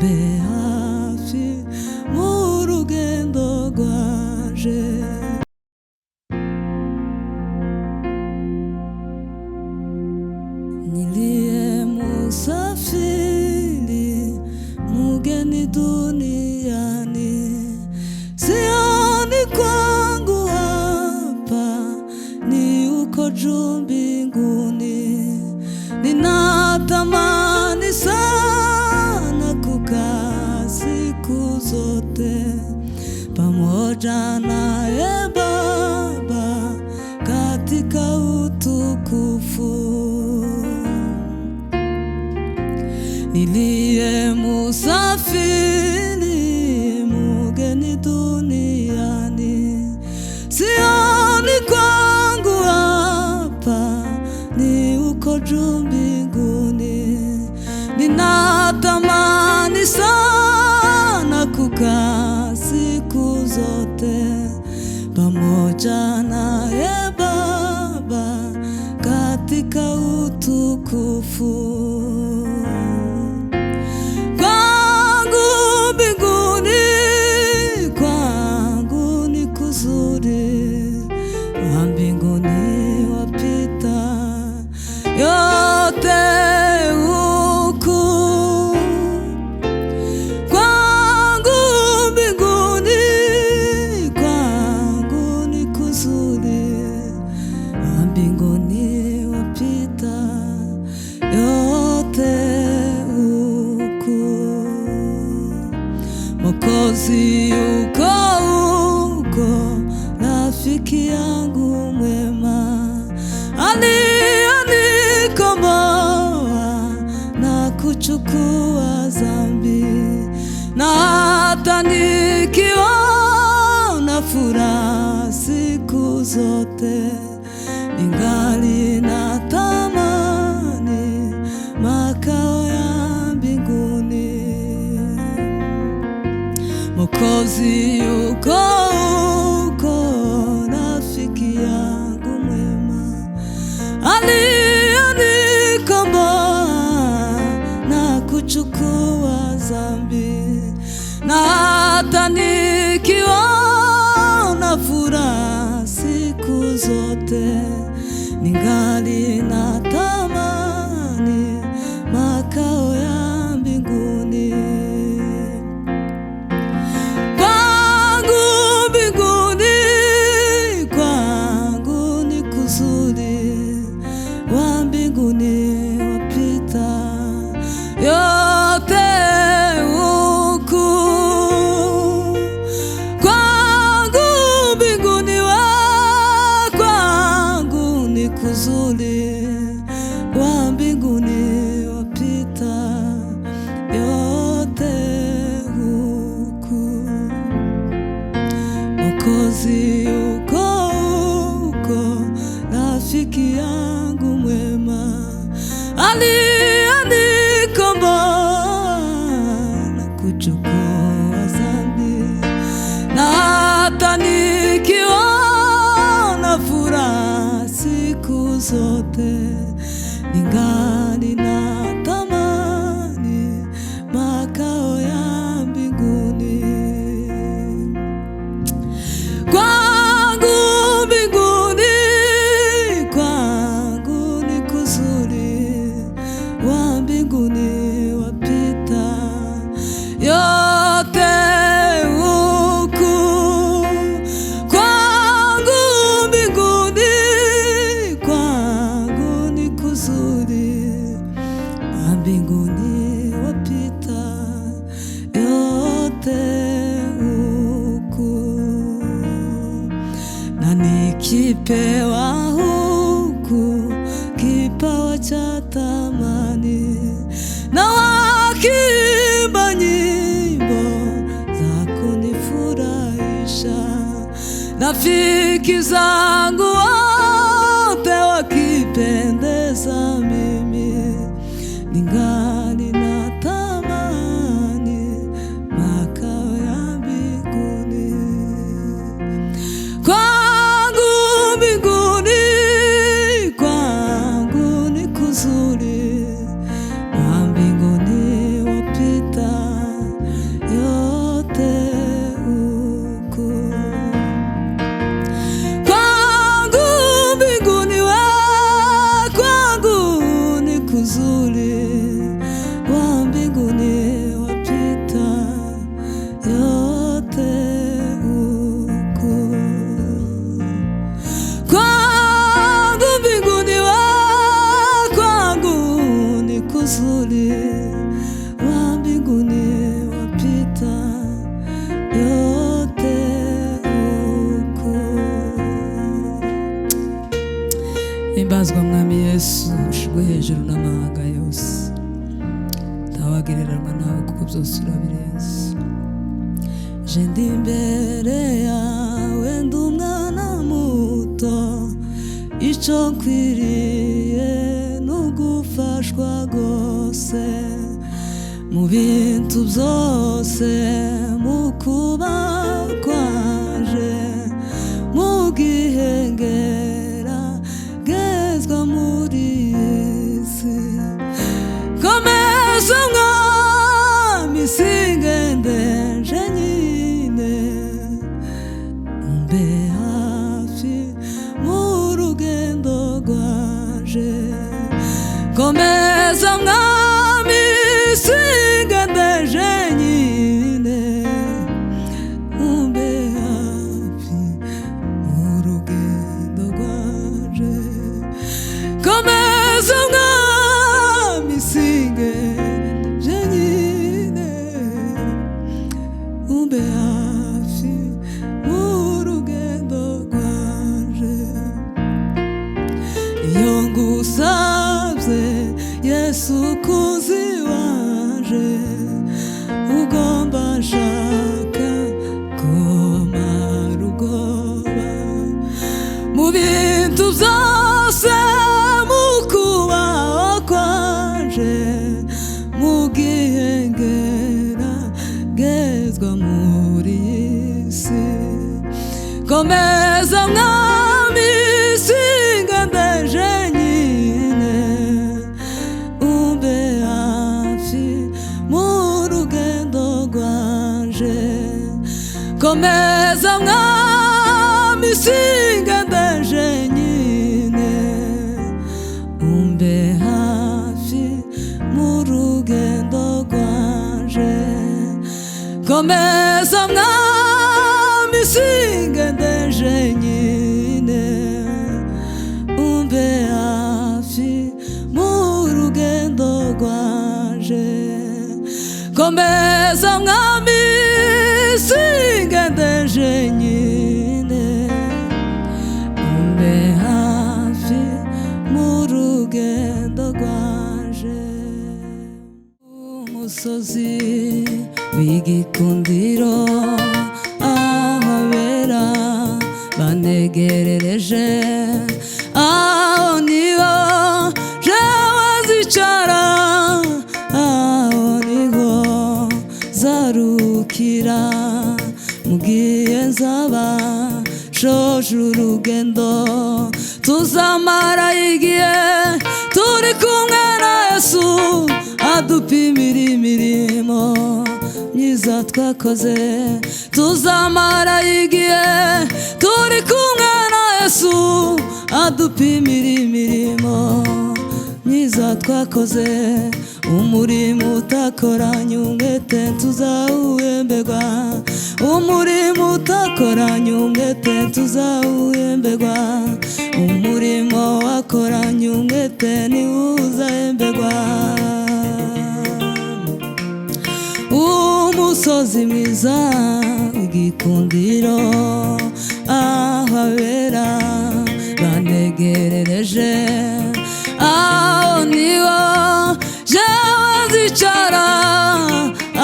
umbe hafi mu rugendo rwanje. Nilie musafiri mugeni duniani, sioni kwangu hapa ni uko juu mbinguni. Ninatamani sana kukaa siku zote pamoja naye Baba katika utukufu. Nilie musafiri mugeni duniani, sioni kwangu hapa ni uko juu mbinguni. Ninatamani sana kukaa siku zote pamoja naye Baba katika utukufu. Mwokozi yuko huko, rafiki yangu mwema, aliyenikomboa na kuchukua dhambi. Na hata nikiwa na furaha siku zote, ningali natamani makao ya mbinguni. Mwokozi yuko huko, rafiki yangu mwema, aliyenikomboa na kuchukua dhambi. Na hata nikiwa na furaha siku zote, ningali natamani makao ya mbinguni. Wa mbinguni wapita yote huku. Mwokozi yuko huko, rafiki yangu mwema, aliyenikomboa na kuchukua dhambi. Na hata nikiwa na furaha siku zote, ningali natamani makao ya mbinguni. Kwangu mbinguni, kwangu ni kuzuri, wa mbinguni wapita yote huku. Kwangu mbinguni, kwangu ni kuzuri, wa mbinguni wapita yote huku. Na nikipewa huku kipawa cha thamani, na wakiimba nyimbo za kunifurahisha, rafiki zangu wote wakipendeza, mimi ningali natamani makao ya mbinguni. Kwangu mbinguni, kwangu ni kuzuri, wa mbinguni wapita himbazwa mwami Yesu, ushirwe hejuru n'amahanga yose, ntawagereranywa nawe kuko byose urabirenze. Je ndi imbere yawe ndi umwana muto, icyo nkwiriye ni ugufashwa rwose mu bintu byose, mu kuba kwaje mu gihengera gezwa muri iyi si. Komeza mwami singendeje nyine, umbe hafi mu rugendo rwaje. Komeza mwami singendeje nyine, umbe hafi mu rugendo rwaje. Komeza mwami singendeje nyine, umbe hafi mu rugendo rwaje. Iyo ngusabye Yesu kuzi waje, ugomba nshaka komara ubwoba mu bintu byose, mu kubaho kwaje mu gihengera gezwa muri iyi si. Komeza mwami singendeje nyine, umbe hafi mu rugendo rwaje. Komeza mwami singendeje nyine, umbe hafi mu rugendo rwaje. Komeza mwami singendeje nyine, umbe hafi mu rugendo rwaje. Komeza mwami singendeje nyine, umbe hafi mu rugendo rwaje. Umusozi w'igikundiro aho abera banegerereje, aho niho jewe nzicara, aho niho zarukira. Mugiye nzaba shoje urugendo, tuzamara igihe turi kumwe na Yesu, adupimira imirimo myiza twakoze. Tuzamara igihe turi kumwe na Yesu, adupimira imirimo myiza twakoze. Umurimo utakoranye umwete tuzawuhemberwa, umurimo utakoranye umwete tuzawuhemberwa. Umurimo wakoranye umwete niwo uzahemberwa. Umusozi mwiza w'igikundiro aho abera banegerereje, aho niho jewe nzicara,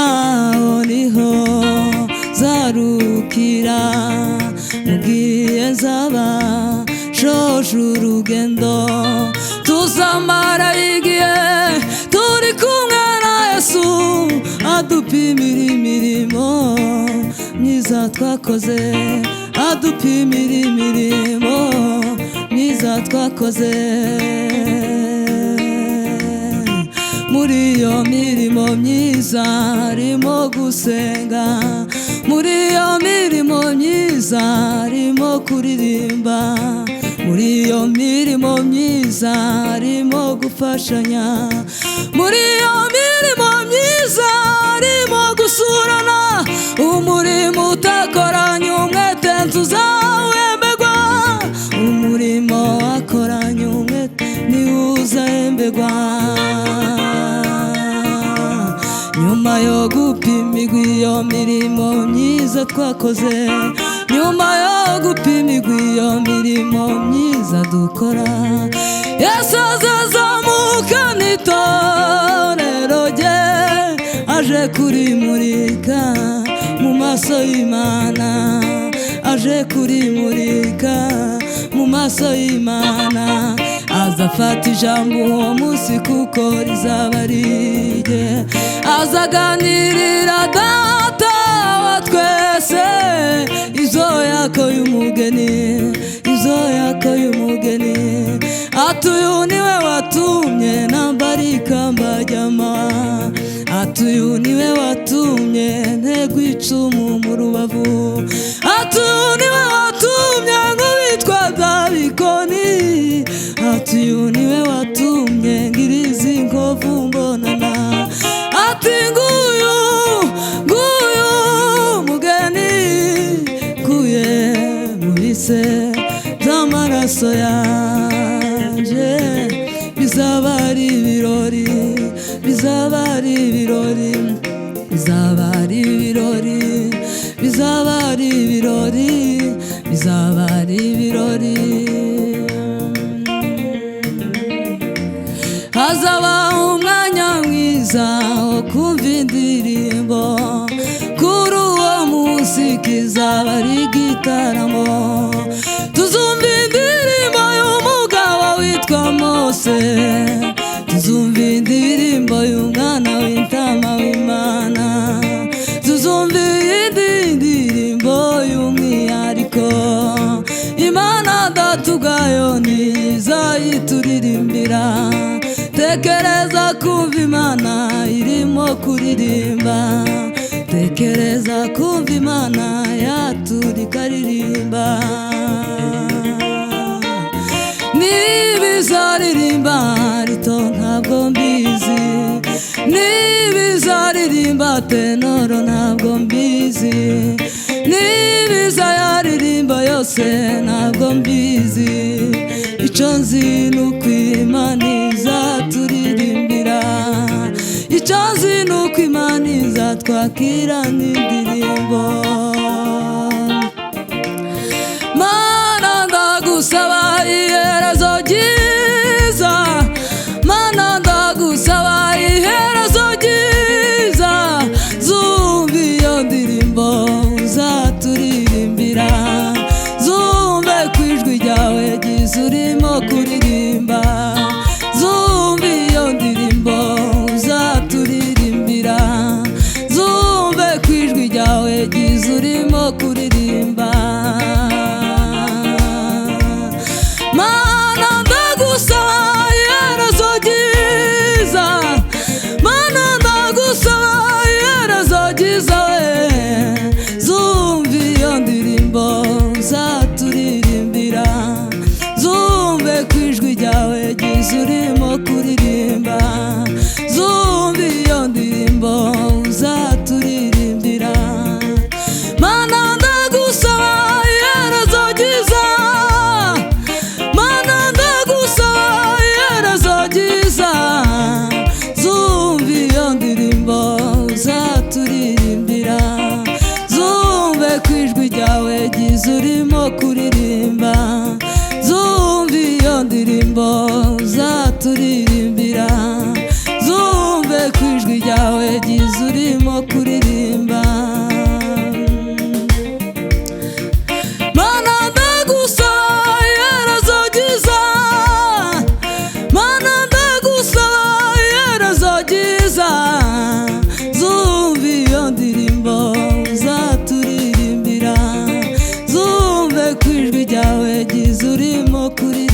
aho niho zarukira. Mugiye nzaba shoje urugendo, tuzamara igihe turi kumwe na Yesu, adupimira imirimo myiza twakoze, adupimira imirimo myiza twakoze. Muri iyo mirimo myiza harimo gusenga, muri iyo mirimo myiza harimo kuririmba, muri iyo mirimo myiza harimo gufashanya, muri iyo mirimo myiza harimo gusurana. Umurimo utakoranye umwete tuzawuhemberwa, umurimo wakoranye umwete niwo uzahemberwa. Nyuma yo gupimirwa iyo mirimo myiza twakoze, nyuma yo gupimirwa iyo mirimo myiza dukora, Yesu azazamuka n'itorero rye, aje kurimurika mu maso y'Imana, aje kurimurika mu maso y'Imana. Azafata ijambo uwo munsi kuko rizaba rirye, azaganirira Data wa twese izo yakoye umugeni, izo yakoye umugeni. Ati uyu niwe watumye nambara ikamba ry'amahwa, ati uyu niwe watumye ntegwa icumu mu rubavu, ati uyu niwe watumye nkubitwa bya bikoni, ati uyu niwe watumye ngiriza inkovu mbonana. Ati nguyu mugeni kuye mu bise by'amaraso yanje. Bizaba ari ibirori, bizaba ari ibirori, bizaba ari ibirori, bizaba ari ibirori, bizaba ari ibirori. Hazaba umwanya mwiza wo kumva indirimbo, kuri uwo munsi kizaba ari igitaramo. Tuzumva indirimbo y'umugabo witwa Mose, tuzumva indirimbo y'umwana w'intama w'Imana, tuzumva indirimbo y'umwihariko. Imana Data ubwayo ntizayituririmbira. Tekereza kumva Imana irimo kuririmba, tekereza kumva Imana yaturika ririmba. Nibizaririmba rito ntabwo mbizi, nibizaririmba tenoro ntabwo mbizi, nibizayaririmba yose ntabwo mbizi. Icyo nzi nuko Imana izaturirimbira, icyo nzi nuko Imana izatwakira n'indirimbo. Mana ndagusaba iherezo ryiza, Mana ndagusaba iherezo ryiza. Zumva iyo ndirimbo uzaturirimbira, zumve ku ijwi ryawe ryiza urimo kuririmba. Zumva iyo ndirimbo uzaturirimbira, zumve ku ijwi ryawe ryiza urimo kuririmba. Mana ndagusaba iherezo ryiza, Mana ndagusaba iherezo ryiza we. Zumva iyo ndirimbo uzaturirimbira, zumve ku ijwi ryawe ryiza urimo kuririmba. Zumva iyo ndirimbo uzaturirimbira. Mana ndagusaba iherezo ryiza, Mana ndagusaba iherezo ryiza. Zumva iyo ndirimbo uzaturirimbira, zumve ku ijwi ryawe ryiza urimo kuririmba. Zumva iyo ndirimbo uzaturirimbira, zumve ku ijwi ryawe ryiza urimo kuririmba. Mana ndagusaba iherezo ryiza, Mana ndagusaba iherezo ryiza. Zumva iyo ndirimbo uzaturirimbira, zumve ku ijwi ryawe ryiza urimo kuririmba.